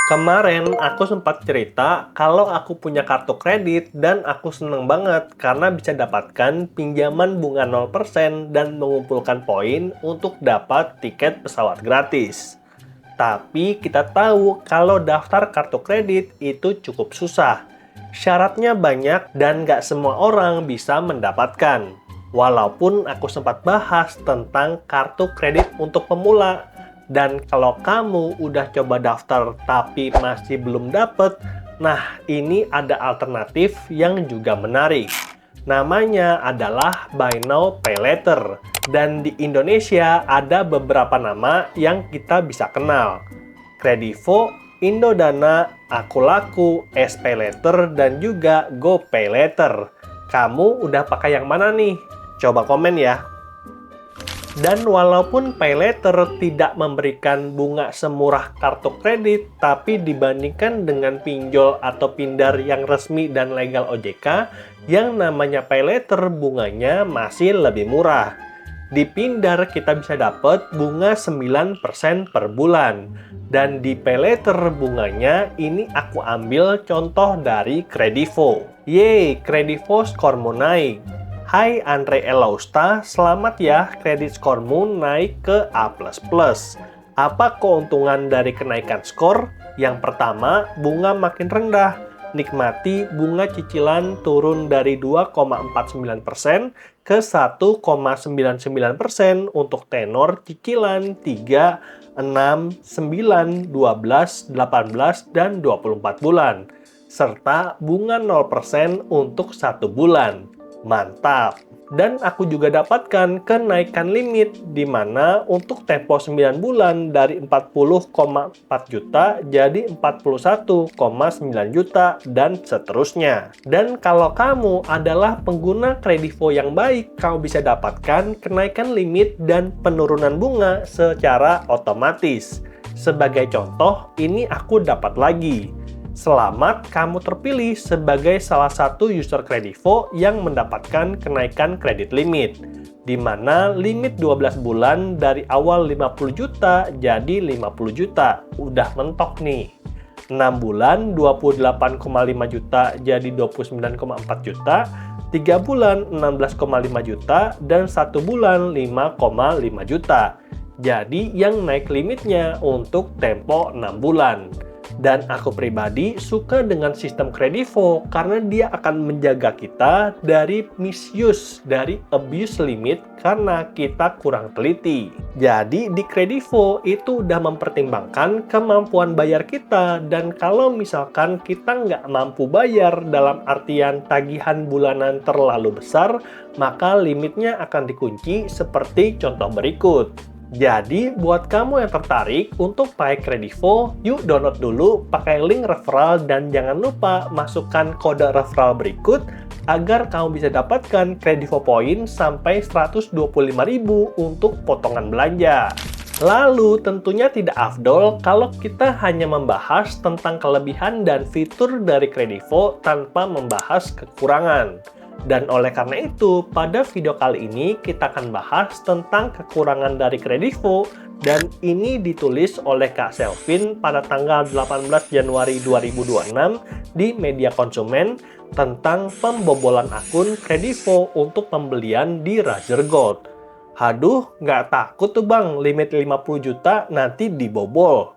Kemarin aku sempat cerita kalau aku punya kartu kredit dan aku seneng banget karena bisa dapatkan pinjaman bunga 0% dan mengumpulkan poin untuk dapat tiket pesawat gratis. Tapi kita tahu kalau daftar kartu kredit itu cukup susah. Syaratnya banyak dan nggak semua orang bisa mendapatkan. Walaupun aku sempat bahas tentang kartu kredit untuk pemula. Dan kalau kamu udah coba daftar tapi masih belum dapet, nah ini ada alternatif yang juga menarik. Namanya adalah Buy Now Pay Later. Dan di Indonesia ada beberapa nama yang kita bisa kenal. Kredivo, Indodana, Akulaku, SPay Later, dan juga GoPay Later. Kamu udah pakai yang mana nih? Coba komen ya. Dan walaupun PayLater tidak memberikan bunga semurah kartu kredit, tapi dibandingkan dengan pinjol atau pindar yang resmi dan legal OJK, yang namanya PayLater bunganya masih lebih murah. Di pindar kita bisa dapat bunga 9% per bulan. Dan di PayLater bunganya ini aku ambil contoh dari Kredivo. Yeay, Kredivo skormu naik. Hai Andre Elausta, selamat ya kredit skormu naik ke A++. Apa keuntungan dari kenaikan skor? Yang pertama, bunga makin rendah. Nikmati bunga cicilan turun dari 2,49% ke 1,99% untuk tenor cicilan 3, 6, 9, 12, 18, dan 24 bulan. Serta bunga 0% untuk 1 bulan. Mantap! Dan aku juga dapatkan kenaikan limit di mana untuk tempo 9 bulan dari 40,4 juta jadi 41,9 juta dan seterusnya. Dan kalau kamu adalah pengguna Kredivo yang baik, kamu bisa dapatkan kenaikan limit dan penurunan bunga secara otomatis. Sebagai contoh, ini aku dapat lagi. Selamat kamu terpilih sebagai salah satu user Kredivo yang mendapatkan kenaikan kredit limit, di mana limit 12 bulan dari awal 50 juta jadi 50 juta. Udah mentok nih. 6 bulan 28,5 juta jadi 29,4 juta, 3 bulan 16,5 juta, dan 1 bulan 5,5 juta. Jadi yang naik limitnya untuk tempo 6 bulan. Dan aku pribadi suka dengan sistem Kredivo karena dia akan menjaga kita dari misuse, dari abuse limit karena kita kurang teliti. Jadi di Kredivo itu udah mempertimbangkan kemampuan bayar kita, dan kalau misalkan kita nggak mampu bayar dalam artian tagihan bulanan terlalu besar, maka limitnya akan dikunci seperti contoh berikut. Jadi, buat kamu yang tertarik untuk pakai Kredivo, yuk download dulu pakai link referral dan jangan lupa masukkan kode referral berikut agar kamu bisa dapatkan Kredivo Point sampai 125.000 untuk potongan belanja. Lalu, tentunya tidak afdol kalau kita hanya membahas tentang kelebihan dan fitur dari Kredivo tanpa membahas kekurangan. Dan oleh karena itu, pada video kali ini kita akan bahas tentang kekurangan dari Kredivo, dan ini ditulis oleh Kak Selvin pada tanggal 18 Januari 2026 di Media Konsumen tentang pembobolan akun Kredivo untuk pembelian di Razer Gold. Haduh, nggak takut tuh bang, limit 50 juta nanti dibobol.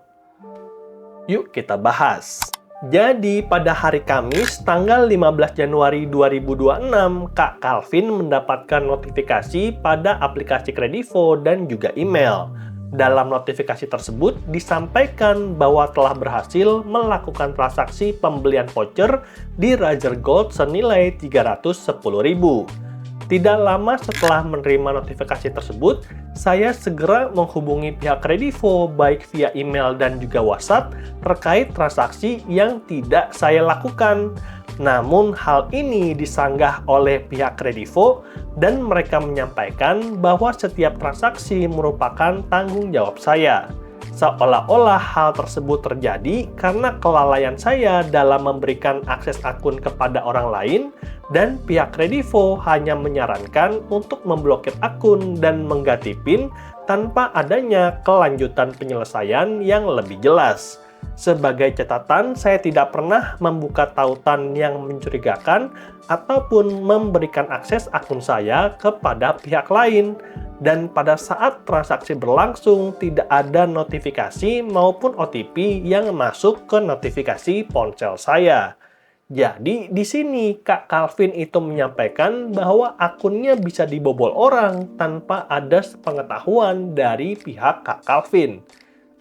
Yuk kita bahas. Jadi, pada hari Kamis, tanggal 15 Januari 2026, Kak Calvin mendapatkan notifikasi pada aplikasi Kredivo dan juga email. Dalam notifikasi tersebut, disampaikan bahwa telah berhasil melakukan transaksi pembelian voucher di Razer Gold senilai 310.000. Tidak lama setelah menerima notifikasi tersebut, saya segera menghubungi pihak Kredivo baik via email dan juga WhatsApp terkait transaksi yang tidak saya lakukan. Namun hal ini disanggah oleh pihak Kredivo dan mereka menyampaikan bahwa setiap transaksi merupakan tanggung jawab saya. Seolah-olah hal tersebut terjadi karena kelalaian saya dalam memberikan akses akun kepada orang lain, dan pihak Kredivo hanya menyarankan untuk memblokir akun dan mengganti PIN tanpa adanya kelanjutan penyelesaian yang lebih jelas. Sebagai catatan, saya tidak pernah membuka tautan yang mencurigakan ataupun memberikan akses akun saya kepada pihak lain. Dan pada saat transaksi berlangsung, tidak ada notifikasi maupun OTP yang masuk ke notifikasi ponsel saya. Jadi, di sini Kak Calvin itu menyampaikan bahwa akunnya bisa dibobol orang tanpa ada sepengetahuan dari pihak Kak Calvin.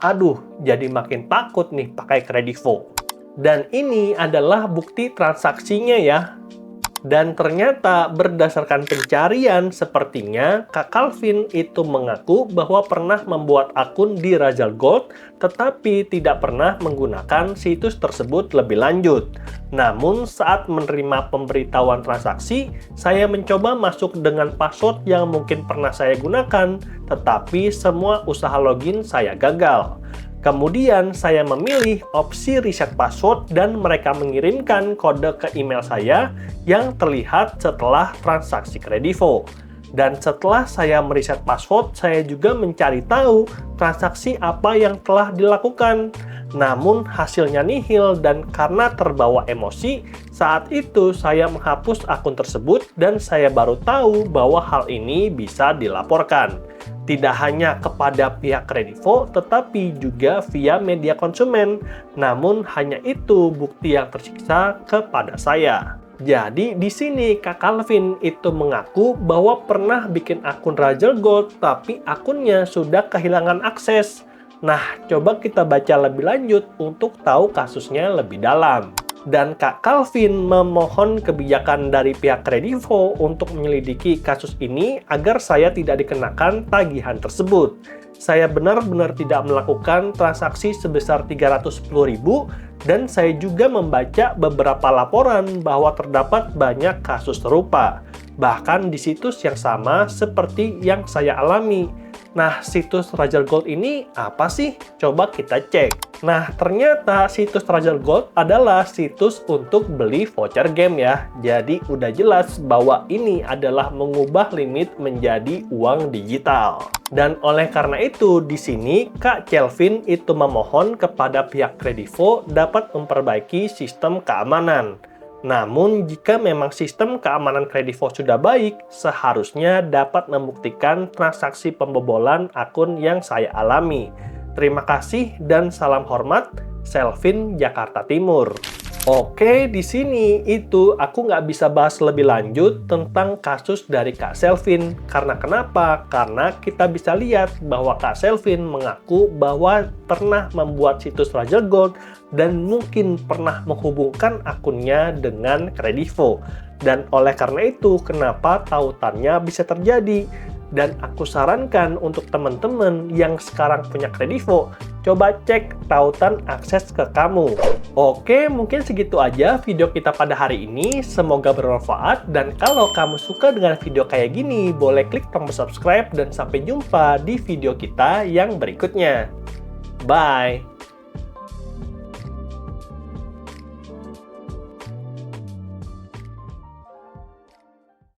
Aduh, jadi makin takut nih pakai Kredivo. Dan ini adalah bukti transaksinya ya. Dan ternyata berdasarkan pencarian, sepertinya Kak Calvin itu mengaku bahwa pernah membuat akun di Rajal Gold, tetapi tidak pernah menggunakan situs tersebut lebih lanjut. Namun saat menerima pemberitahuan transaksi, saya mencoba masuk dengan password yang mungkin pernah saya gunakan, tetapi semua usaha login saya gagal. Kemudian saya memilih opsi reset password dan mereka mengirimkan kode ke email saya yang terlihat setelah transaksi Kredivo. Dan setelah saya mereset password, saya juga mencari tahu transaksi apa yang telah dilakukan. Namun hasilnya nihil dan karena terbawa emosi, saat itu saya menghapus akun tersebut dan saya baru tahu bahwa hal ini bisa dilaporkan. Tidak hanya kepada pihak Kredivo, tetapi juga via media konsumen. Namun hanya itu bukti yang tersiksa kepada saya. Jadi di sini Kak Calvin itu mengaku bahwa pernah bikin akun Rajal Gold, tapi akunnya sudah kehilangan akses. Nah, coba kita baca lebih lanjut untuk tahu kasusnya lebih dalam. Dan Kak Calvin memohon kebijakan dari pihak Kredivo untuk menyelidiki kasus ini agar saya tidak dikenakan tagihan tersebut. Saya benar-benar tidak melakukan transaksi sebesar 310.000 dan saya juga membaca beberapa laporan bahwa terdapat banyak kasus serupa, bahkan di situs yang sama seperti yang saya alami. Nah, situs Rajal Gold ini apa sih? Coba kita cek. Nah, ternyata situs Rajal Gold adalah situs untuk beli voucher game ya. Jadi udah jelas bahwa ini adalah mengubah limit menjadi uang digital. Dan oleh karena itu, di sini Kak Calvin itu memohon kepada pihak Kredivo dapat memperbaiki sistem keamanan. Namun, jika memang sistem keamanan Kredivo sudah baik, seharusnya dapat membuktikan transaksi pembobolan akun yang saya alami. Terima kasih dan salam hormat, Selvin, Jakarta Timur. Oke, di sini itu aku nggak bisa bahas lebih lanjut tentang kasus dari Kak Selvin. Karena kenapa? Karena kita bisa lihat bahwa Kak Selvin mengaku bahwa pernah membuat situs Rajal Gold dan mungkin pernah menghubungkan akunnya dengan Kredivo. Dan oleh karena itu, kenapa tautannya bisa terjadi? Dan aku sarankan untuk teman-teman yang sekarang punya Kredivo, coba cek tautan akses ke kamu. Oke, mungkin segitu aja video kita pada hari ini. Semoga bermanfaat, dan kalau kamu suka dengan video kayak gini, boleh klik tombol subscribe, dan sampai jumpa di video kita yang berikutnya. Bye!